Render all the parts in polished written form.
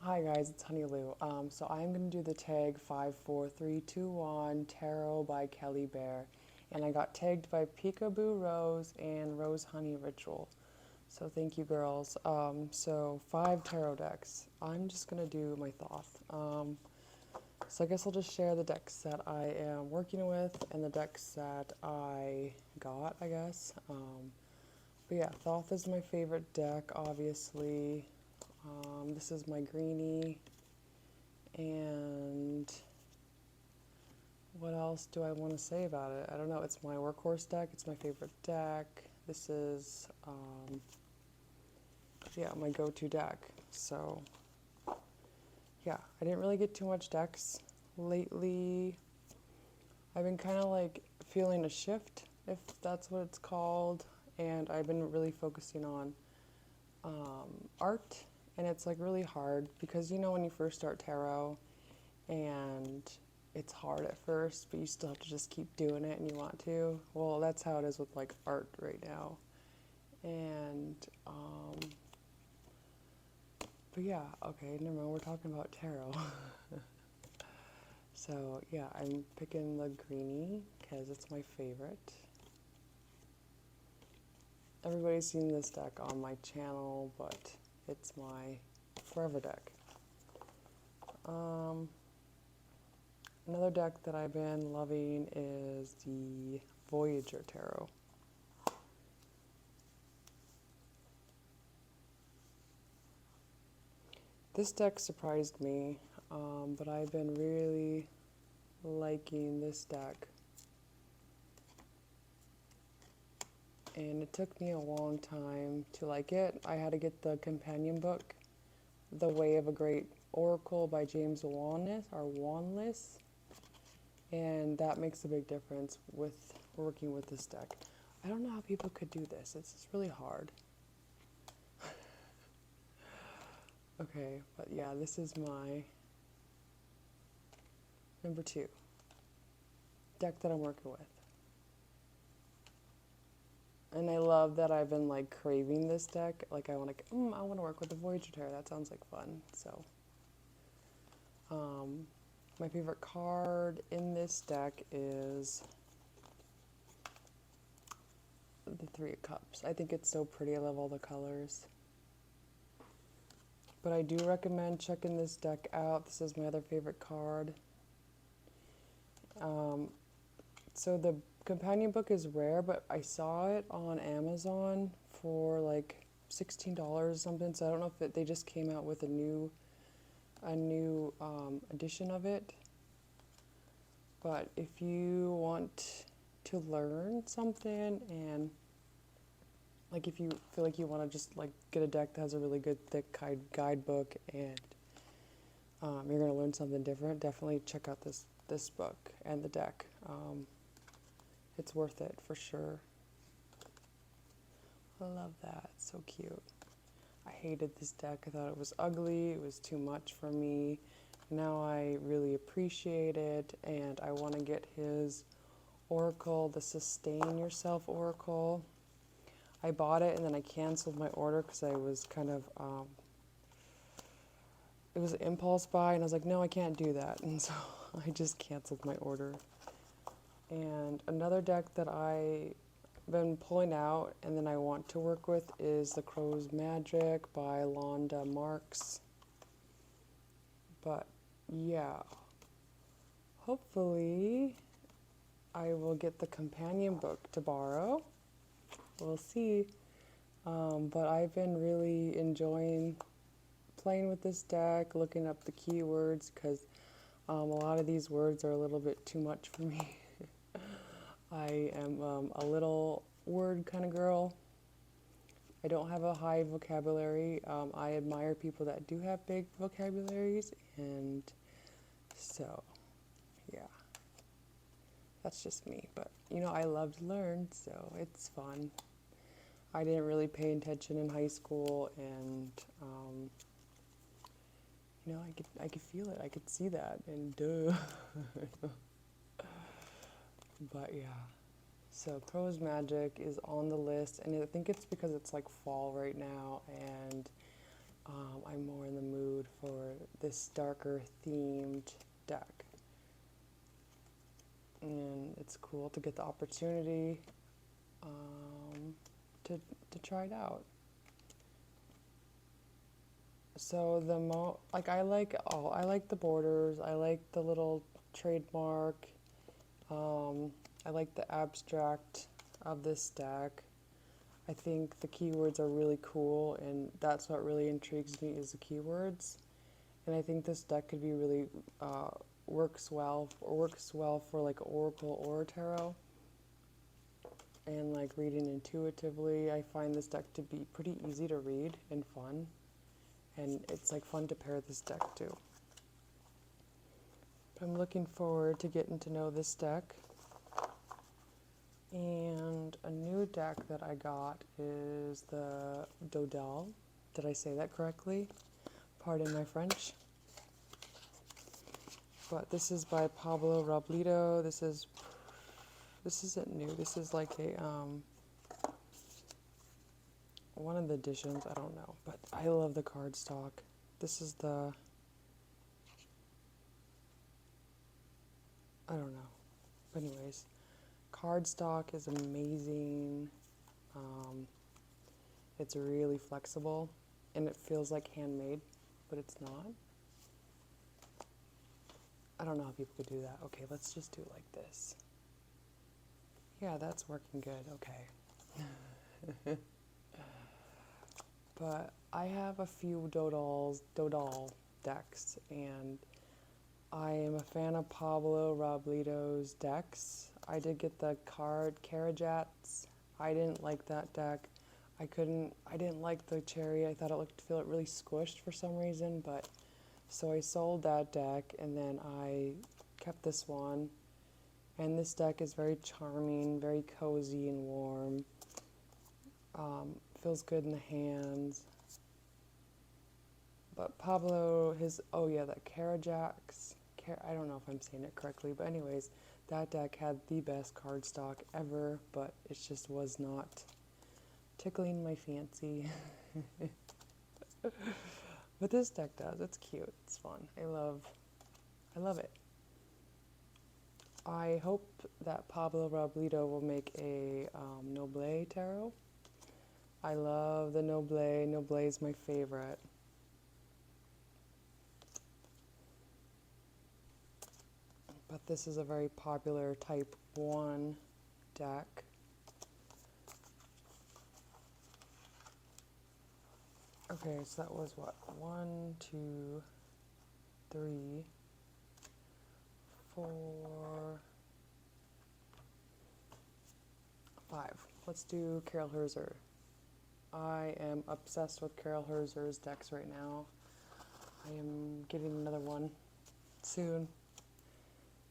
Hi guys, it's Honey Lou. So I'm going to do the tag 54321 Tarot by Kelly Bear. And I got tagged by Peekaboo Rose and Rose Honey Ritual. So thank you girls. So 5 tarot decks. I'm just going to do my Thoth. So I guess I'll just share the decks that I am working with and the decks that I got, I guess. But yeah, Thoth is my favorite deck, obviously. This is my greenie, and what else do I want to say about it? I don't know, it's my workhorse deck, it's my favorite deck. This is, yeah, my go-to deck. So, yeah, I didn't really get too much decks lately. I've been kind of like feeling a shift, if that's what it's called, and I've been really focusing on art. And it's like really hard because you know when you first start tarot and it's hard at first, but you still have to just keep doing it and you want to. Well, that's how it is with like art right now. And, but yeah, okay, never mind, we're talking about tarot. So yeah, I'm picking the greenie because it's my favorite. Everybody's seen this deck on my channel, but it's my forever deck. Another deck that I've been loving is the Voyager Tarot. This deck surprised me, but I've been really liking this deck. And it took me a long time to like it. I had to get the companion book, The Way of a Great Oracle by James Wanless, and that makes a big difference with working with this deck. I don't know how people could do this. It's just really hard. Okay, but yeah, this is my number 2 deck that I'm working with. And I love that I've been like craving this deck. Like I want to work with the Voyager Tarot. That sounds like fun. So, my favorite card in this deck is the 3 of Cups. I think it's so pretty. I love all the colors. But I do recommend checking this deck out. This is my other favorite card. So the companion book is rare, but I saw it on Amazon for like $16 or something. So I don't know if they just came out with a new edition of it. But if you want to learn something and like if you feel like you want to just like get a deck that has a really good thick guidebook and you're going to learn something different, definitely check out this book and the deck. It's worth it for sure. I love that. It's so cute. I hated this deck. I thought it was ugly. It was too much for me. Now I really appreciate it, and I want to get his oracle, the Sustain Yourself oracle. I bought it and then I canceled my order because I was kind of, it was an impulse buy, and I was like, no, I can't do that. And so I just canceled my order. And another deck that I've been pulling out and then I want to work with is The Crow's Magic by Londa Marks. But yeah, hopefully I will get the companion book to borrow. We'll see. But I've been really enjoying playing with this deck, looking up the keywords, because a lot of these words are a little bit too much for me. I am a little word kind of girl. I don't have a high vocabulary. I admire people that do have big vocabularies, and so, yeah. That's just me, but you know, I love to learn, so it's fun. I didn't really pay attention in high school, and you know, I could feel it. I could see that, and duh. But yeah, so Crow's Magic is on the list, and I think it's because it's like fall right now, and I'm more in the mood for this darker themed deck. And it's cool to get the opportunity to try it out. So I like the borders, I like the little trademark, I like the abstract of this deck. I think the keywords are really cool, and that's what really intrigues me is the keywords. And I think this deck could be really works well for like Oracle or Tarot, and like reading intuitively. I find this deck to be pretty easy to read and fun, and it's like fun to pair this deck to. I'm looking forward to getting to know this deck. And a new deck that I got is the Doodles. Did I say that correctly? Pardon my French. But this is by Pablo Robledo. This isn't new. This is like a one of the editions. I don't know, but I love the cardstock. This is the I don't know. But anyways, cardstock is amazing. It's really flexible, and it feels like handmade, but it's not. I don't know how people could do that. Okay, let's just do it like this. Yeah, that's working good. Okay. But I have a few Doodle decks, and I am a fan of Pablo Robledo's decks. I did get the card Carajats. I didn't like that deck. I didn't like the cherry. I thought it felt really squished for some reason, but so I sold that deck, and then I kept this one. And this deck is very charming, very cozy and warm. Feels good in the hands. But Pablo, the Carajats. I don't know if I'm saying it correctly, but anyways, that deck had the best cardstock ever, but it just was not tickling my fancy. But this deck does. It's cute. It's fun. I love it. I hope that Pablo Robledo will make a Noble Tarot. I love the Noble. Noble is my favorite. But this is a very popular type 1 deck. Okay, so that was what? 1, 2, 3, 4, 5. Let's do Carol Herzer. I am obsessed with Carol Herzer's decks right now. I am getting another one soon.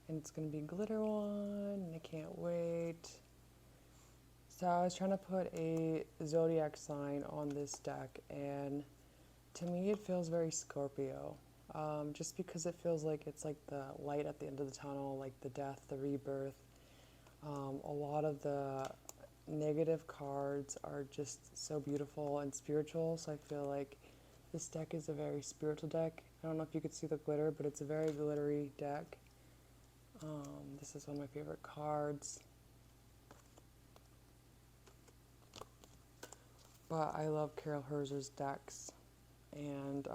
And it's going to be a glitter one, and I can't wait. So I was trying to put a zodiac sign on this deck, and to me it feels very Scorpio. Just because it feels like it's like the light at the end of the tunnel, like the death, the rebirth. A lot of the negative cards are just so beautiful and spiritual, so I feel like this deck is a very spiritual deck. I don't know if you could see the glitter, but it's a very glittery deck. This is one of my favorite cards. But I love Carol Herzer's decks, and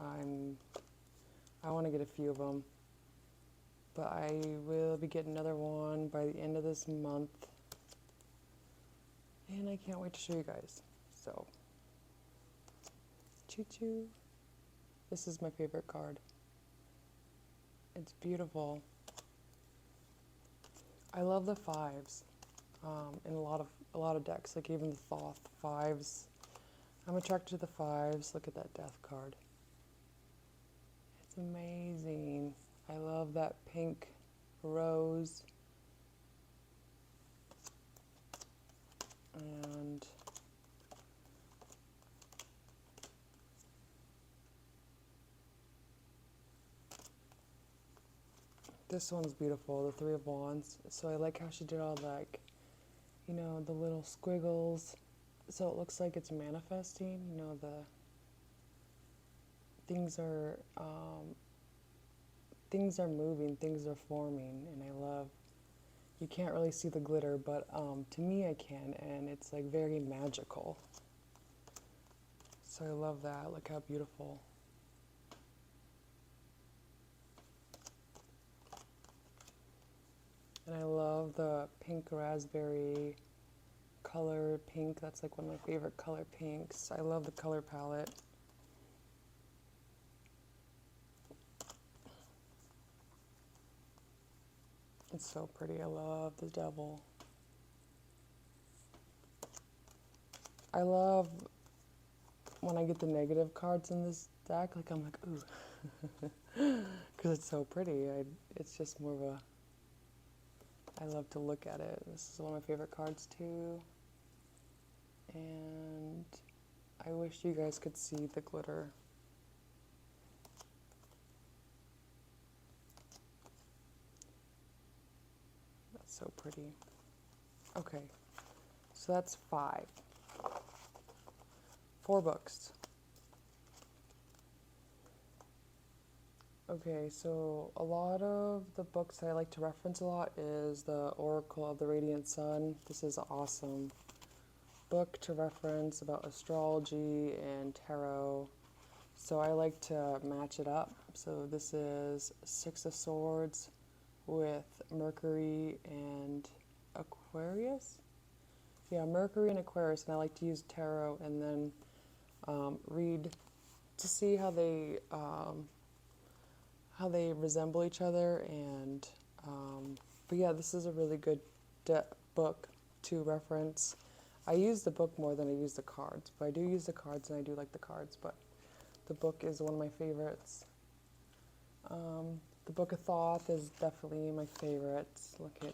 I want to get a few of them. But I will be getting another one by the end of this month, and I can't wait to show you guys. So, choo choo. This is my favorite card. It's beautiful. I love the 5s in a lot of decks, like even the Thoth 5s. I'm attracted to the 5s. Look at that death card. It's amazing. I love that pink rose. And this one's beautiful, the 3 of Wands. So I like how she did all like, the little squiggles. So it looks like it's manifesting, the things are things are moving, things are forming, and I love, you can't really see the glitter, but to me I can, and it's like very magical. So I love that. Look how beautiful. And I love the pink raspberry color pink. That's like one of my favorite color pinks. I love the color palette. It's so pretty. I love the devil. I love when I get the negative cards in this deck. Like I'm like, ooh, because it's so pretty. It's just more of a, I love to look at it. This is one of my favorite cards too. And I wish you guys could see the glitter. That's so pretty. Okay, so that's 5. 4 books. Okay, so a lot of the books that I like to reference a lot is the Oracle of the Radiant Sun. This is an awesome book to reference about astrology and tarot. So I like to match it up. So this is 6 of Swords with Mercury and Aquarius. Yeah, Mercury and Aquarius, and I like to use tarot and then read to see how they resemble each other. And but yeah, this is a really good book to reference. I use the book more than I use the cards, but I do use the cards and I do like the cards, but the book is one of my favorites. The Book of Thoth is definitely my favorite. Look at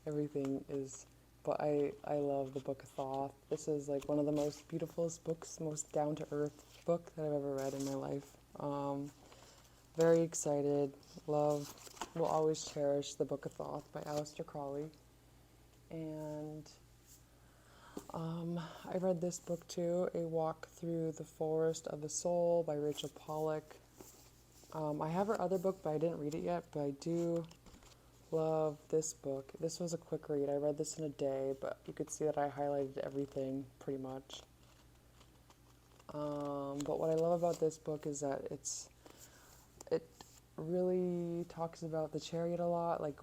everything is, but I love the Book of Thoth. This is like one of the most beautiful books, most down-to-earth book that I've ever read in my life. Very excited. Love, will always cherish the Book of Thoth by Aleister Crowley. And I read this book too, A Walk Through the Forest of the Soul by Rachel Pollack. I have her other book, but I didn't read it yet, but I do love this book. This was a quick read. I read this in a day, but you could see that I highlighted everything pretty much. But what I love about this book is that it really talks about the chariot a lot, like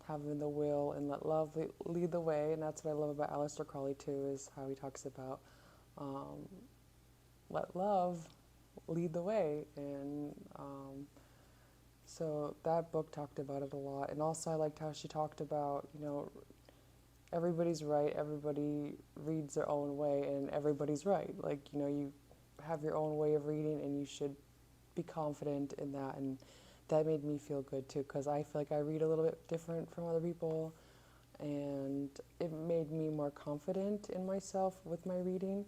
having the will and let love lead the way. And that's what I love about Aleister Crowley too, is how he talks about let love lead the way. And so that book talked about it a lot. And also I liked how she talked about, everybody's right, everybody reads their own way, and everybody's right. Like, you have your own way of reading, and you should be confident in that. And that made me feel good too, because I feel like I read a little bit different from other people, and it made me more confident in myself with my reading.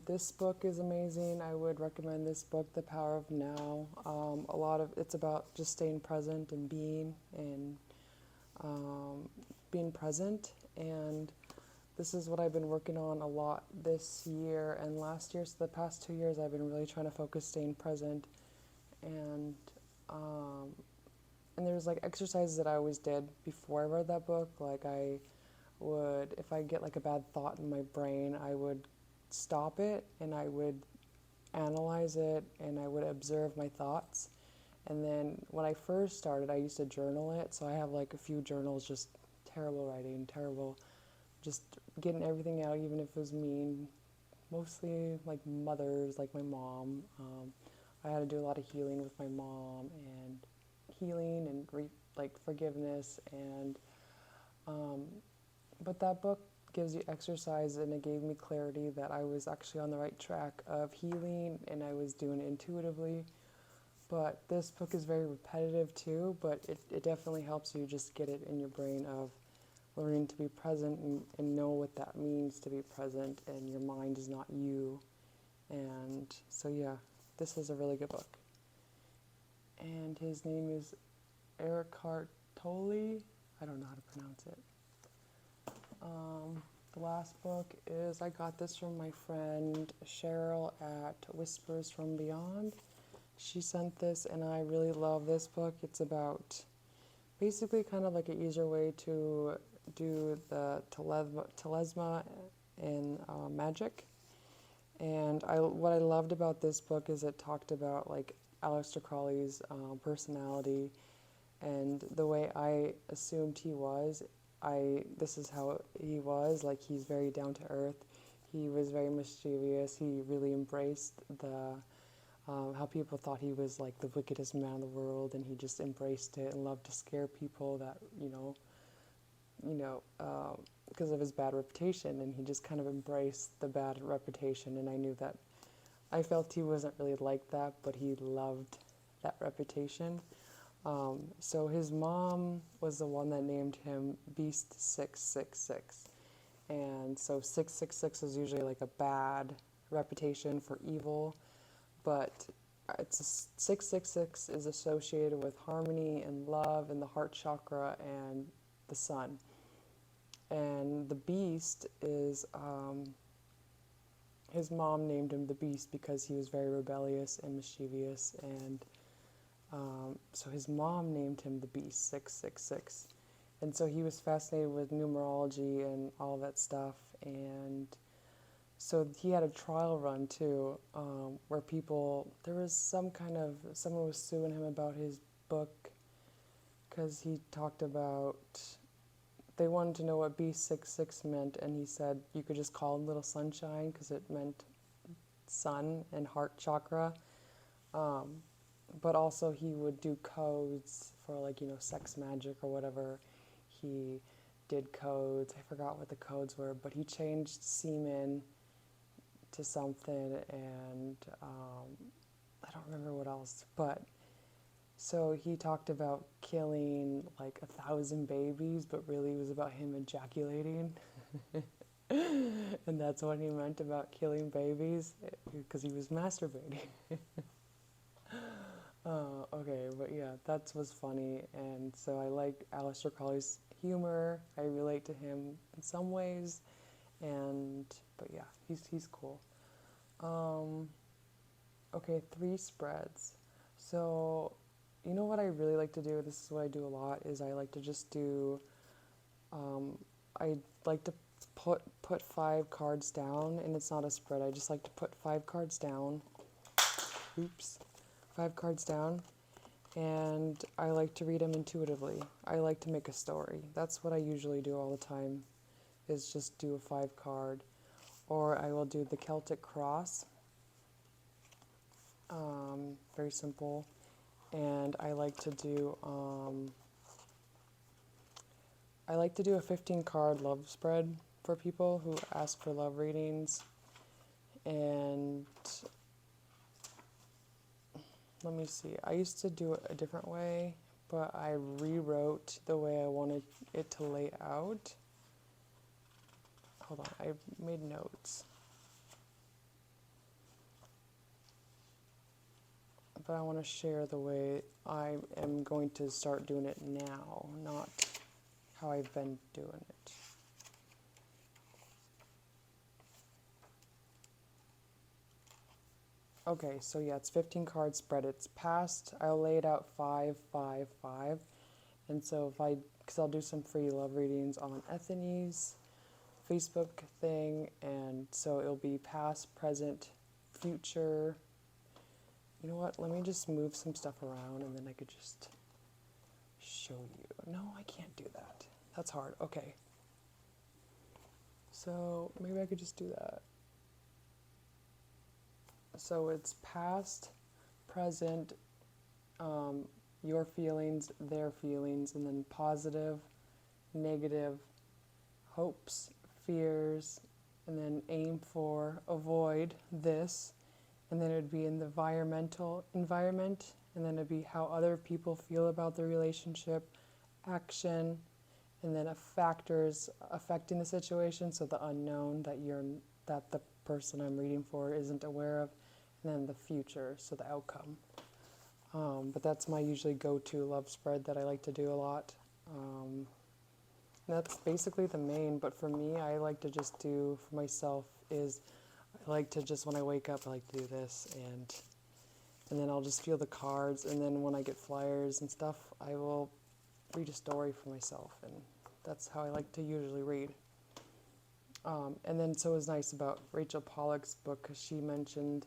This book is amazing. I would recommend this book, The Power of Now. It's about just staying present and being present. And this is what I've been working on a lot this year and last year. So the past 2 years, I've been really trying to focus staying present. And there's like exercises that I always did before I read that book. Like I would, if I get like a bad thought in my brain, I would stop it and I would analyze it and I would observe my thoughts. And then when I first started, I used to journal it. So I have like a few journals, just terrible writing, terrible, just getting everything out, even if it was mean. Mostly like mothers, like my mom. I had to do a lot of healing with my mom, and healing and forgiveness. And but that book gives you exercise, and it gave me clarity that I was actually on the right track of healing, and I was doing it intuitively. But this book is very repetitive too, but it definitely helps you just get it in your brain of learning to be present and know what that means to be present, and your mind is not you. And so yeah, this is a really good book. And his name is Eckhart Tolle. I don't know how to pronounce it. The last book is, I got this from my friend Cheryl at Whispers from Beyond. she sent this, and I really love this book. It's about basically kind of like an easier way to do the telesma in magic. And what I loved about this book is it talked about like Aleister Crowley's personality and the way I assumed he was. This is how he was. Like, he's very down to earth. He was very mischievous. He really embraced the how people thought he was like the wickedest man in the world, and he just embraced it and loved to scare people that because of his bad reputation, and he just kind of embraced the bad reputation. And I knew that I felt he wasn't really like that, but he loved that reputation. So his mom was the one that named him Beast 666. And so 666 is usually like a bad reputation for evil, but 666 is associated with harmony and love and the heart chakra and the sun. And the beast is, his mom named him the beast because he was very rebellious and mischievous, and so his mom named him the beast 666. And so he was fascinated with numerology and all that stuff, and so he had a trial run too, where there was someone was suing him about his book because he talked about, they wanted to know what B66 meant, and he said you could just call him Little Sunshine because it meant sun and heart chakra. But also he would do codes for sex magic or whatever. He did codes. I forgot what the codes were, but he changed semen to something, and I don't remember what else. But so he talked about killing like 1,000 babies, but really it was about him ejaculating. And that's what he meant about killing babies, because he was masturbating. Okay, but yeah, that was funny, and so I like Aleister Crowley's humor. I relate to him in some ways, but yeah, he's cool. Okay, 3 spreads. So, you know what I really like to do? This is what I do a lot. Is I like to just do. I like to put 5 cards down, and it's not a spread. I just like to put 5 cards down. Oops. 5 cards down, and I like to read them intuitively. I like to make a story. That's what I usually do all the time, is just do a 5 card. Or I will do the Celtic Cross, very simple. And I like to do a 15 card love spread for people who ask for love readings. And let me see, I used to do it a different way, but I rewrote the way I wanted it to lay out. Hold on, I made notes. But I want to share the way I am going to start doing it now, not how I've been doing it. Okay, so yeah, it's 15 card spread. It's past, I'll lay it out 5, 5, 5. And so because I'll do some free love readings on Ethany's Facebook thing, and so it'll be past, present, future. You know what, let me just move some stuff around, and then I could just show you. No, I can't do that. That's hard. Okay. So maybe I could just do that. So it's past, present, your feelings, their feelings, and then positive, negative, hopes, fears, and then aim for, avoid this, and then it would be in the environment, and then it'd be how other people feel about the relationship, action, and then factors affecting the situation, so the unknown that the person I'm reading for isn't aware of, and then the future, so the outcome. But that's my usually go-to love spread that I like to do a lot. That's basically the main, but for me, I like to just do, for myself, I like to just, when I wake up, I like to do this, and and then I'll just feel the cards, and then when I get flyers and stuff, I will read a story for myself, and that's how I like to usually read. And then so it was nice about Rachel Pollack's book, because she mentioned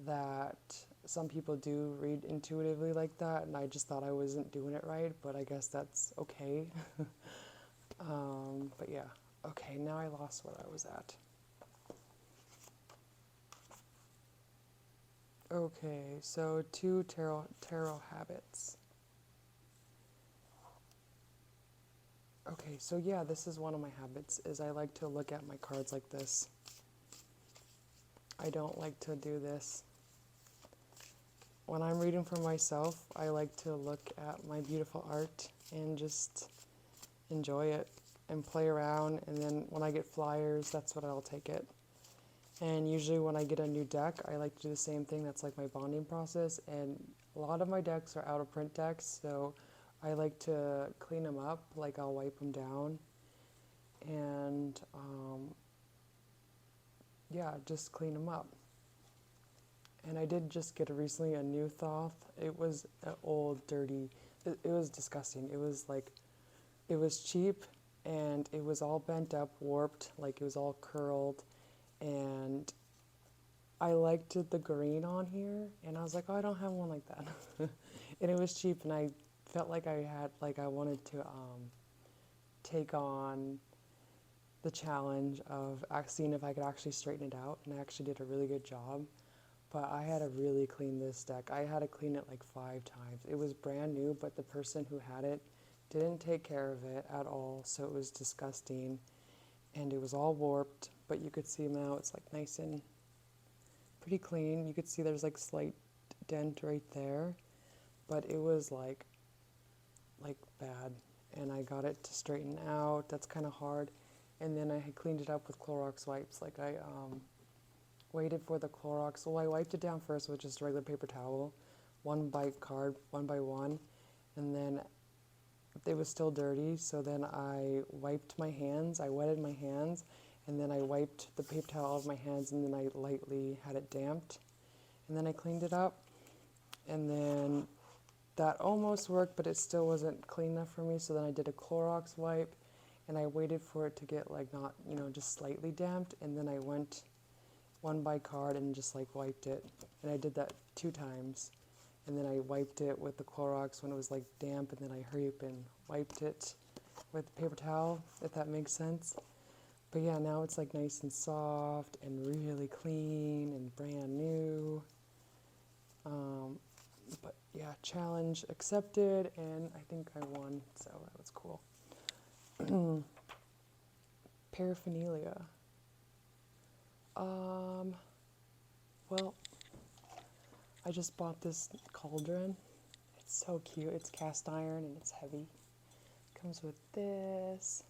that some people do read intuitively like that, and I just thought I wasn't doing it right, but I guess that's okay. But yeah, okay, now I lost what I was at. Okay, so 2 tarot habits. Okay, so yeah, this is one of my habits, is I like to look at my cards like this. I don't like to do this. When I'm reading for myself, I like to look at my beautiful art and just enjoy it and play around, and then when I get flyers, that's what I'll take it. And usually when I get a new deck, I like to do the same thing. That's like my bonding process, and a lot of my decks are out of print decks, so I like to clean them up, like I'll wipe them down, and yeah, just clean them up. And I did just get recently a new Thoth. It was an old, dirty, it was disgusting. It was like, it was cheap, and it was all bent up, warped, like it was all curled, and I liked the green on here, and I was like, oh, I don't have one like that. And it was cheap, and I felt like I wanted to take on the challenge of seeing if I could actually straighten it out, and I actually did a really good job. But I had to really clean this deck. I had to clean it like 5 times. It was brand new, but the person who had it didn't take care of it at all, so it was disgusting. And it was all warped, but you could see now it's like nice and pretty clean. You could see there's like slight dent right there, but it was like bad. And I got it to straighten out. That's kind of hard. And then I had cleaned it up with Clorox wipes. Like I waited for the Clorox. Well, I wiped it down first with just a regular paper towel, one by card, one by one, and then it was still dirty, so then I wiped my hands, I wetted my hands, and then I wiped the paper towel off my hands, and then I lightly had it damped, and then I cleaned it up, and then that almost worked, but it still wasn't clean enough for me, so then I did a Clorox wipe, and I waited for it to get like not, just slightly damped, and then I went one by card and just like wiped it, and I did that 2 times. And then I wiped it with the Clorox when it was like damp, and then I hurried up and wiped it with the paper towel, if that makes sense. But yeah, now it's like nice and soft and really clean and brand new. But yeah, challenge accepted, and I think I won, so that was cool. Paraphernalia. Well, I just bought this cauldron. It's so cute. It's cast iron and it's heavy. Comes with this.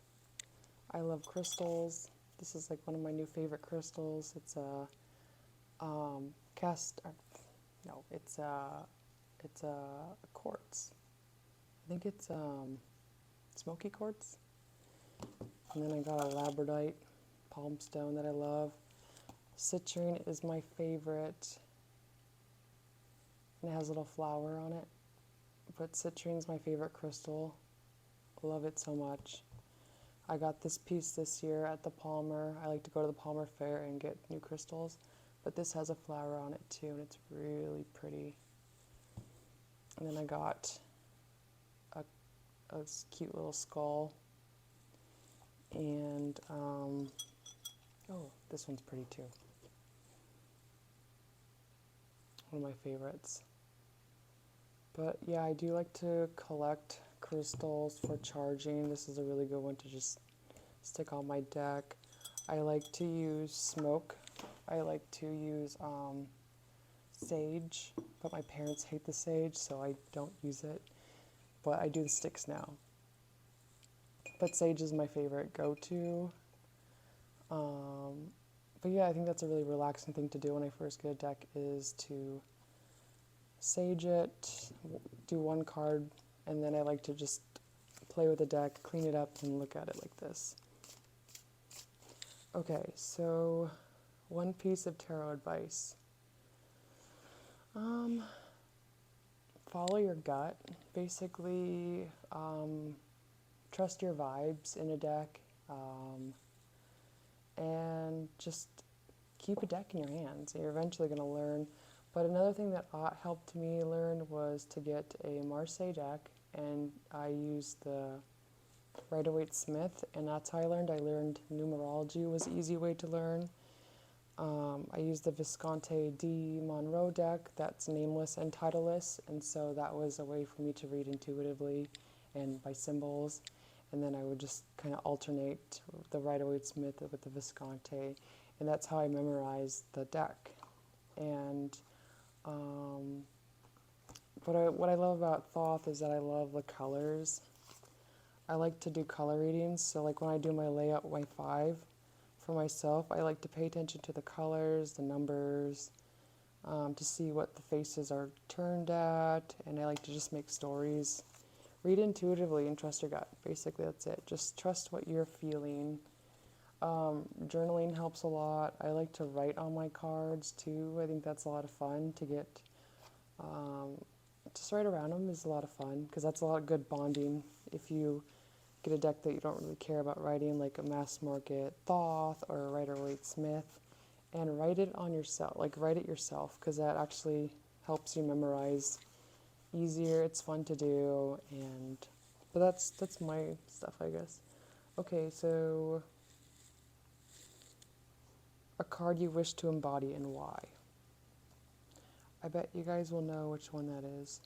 I love crystals. This is like one of my new favorite crystals. It's a it's a quartz. I think it's smoky quartz. And then I got a labradorite palm stone that I love. Citrine is my favorite. And it has a little flower on it. But citrine's my favorite crystal. I love it so much. I got this piece this year at the Palmer. I like to go to the Palmer Fair and get new crystals. But this has a flower on it too, and it's really pretty. And then I got a cute little skull. And, oh, this one's pretty too. One of my favorites. But yeah, I do like to collect crystals for charging. This is a really good one to just stick on my deck. I like to use smoke. I like to use sage, but my parents hate the sage, so I don't use it. But I do the sticks now. But sage is my favorite go-to. But yeah, I think that's a really relaxing thing to do when I first get a deck, is to sage it, do one card, and then I like to just play with the deck, clean it up, and look at it like this. Okay, so one piece of tarot advice. Um, Follow your gut. Basically, trust your vibes in a deck, and just keep a deck in your hands. You're eventually going to learn. But another thing that helped me learn was to get a Marseille deck, and I used the Rider-Waite-Smith, and that's how I learned. I learned numerology was an easy way to learn. I used the Visconti D Monroe deck that's nameless and titleless, and so that was a way for me to read intuitively and by symbols. And then I would just kind of alternate the Rider-Waite-Smith with the Visconti, and that's how I memorized the deck. And what I love about Thoth is that I love the colors. I like to do color readings, so like when I do my layout, my 5, for myself, I like to pay attention to the colors, the numbers, to see what the faces are turned at, and I like to just make stories. Read intuitively and trust your gut. Basically, that's it. Just trust what you're feeling. Journaling helps a lot. I like to write on my cards too. I think that's a lot of fun to get. Just write around them is a lot of fun because that's a lot of good bonding. If you get a deck that you don't really care about writing, like a mass market Thoth or a Rider-Waite-Smith, and write it on yourself, like write it yourself, because that actually helps you memorize easier. It's fun to do, but that's my stuff, I guess. Okay, so a card you wish to embody and why. I bet you guys will know which one that is,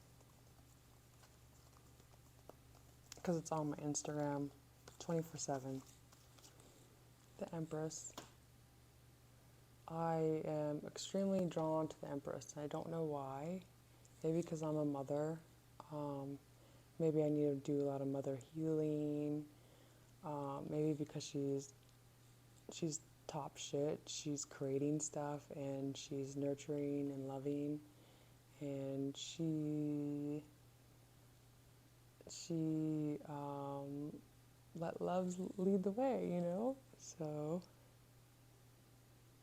because it's on my Instagram 24/7. The Empress. I am extremely drawn to the Empress. I don't know why. Maybe because I'm a mother. Maybe I need to do a lot of mother healing. Maybe because she's top shit. She's creating stuff and she's nurturing and loving, and she let love lead the way, you know. So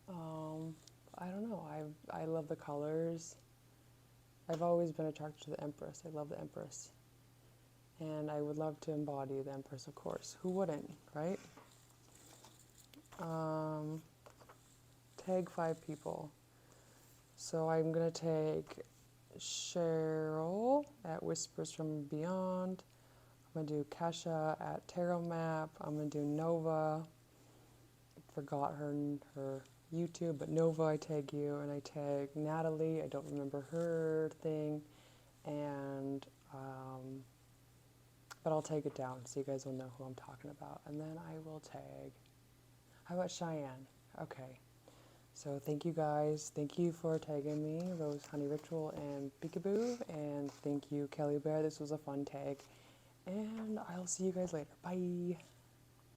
I don't know. I love the colors. I've always been attracted to the Empress. I love the Empress. And I would love to embody the Empress, of course. Who wouldn't, right? Tag 5 people. So I'm going to tag Cheryl at Whispers from Beyond. I'm going to do Kasha at Tarot Map. I'm going to do Nova. Forgot her YouTube, but Nova, I tag you, and I tag Natalie. I don't remember her thing, and but I'll take it down so you guys will know who I'm talking about. And then I will tag. How about Cheyenne? Okay. So thank you guys. Thank you for tagging me, Rose Honey Ritual and Peekaboo, and thank you, Kelly Bear. This was a fun tag, and I'll see you guys later. Bye.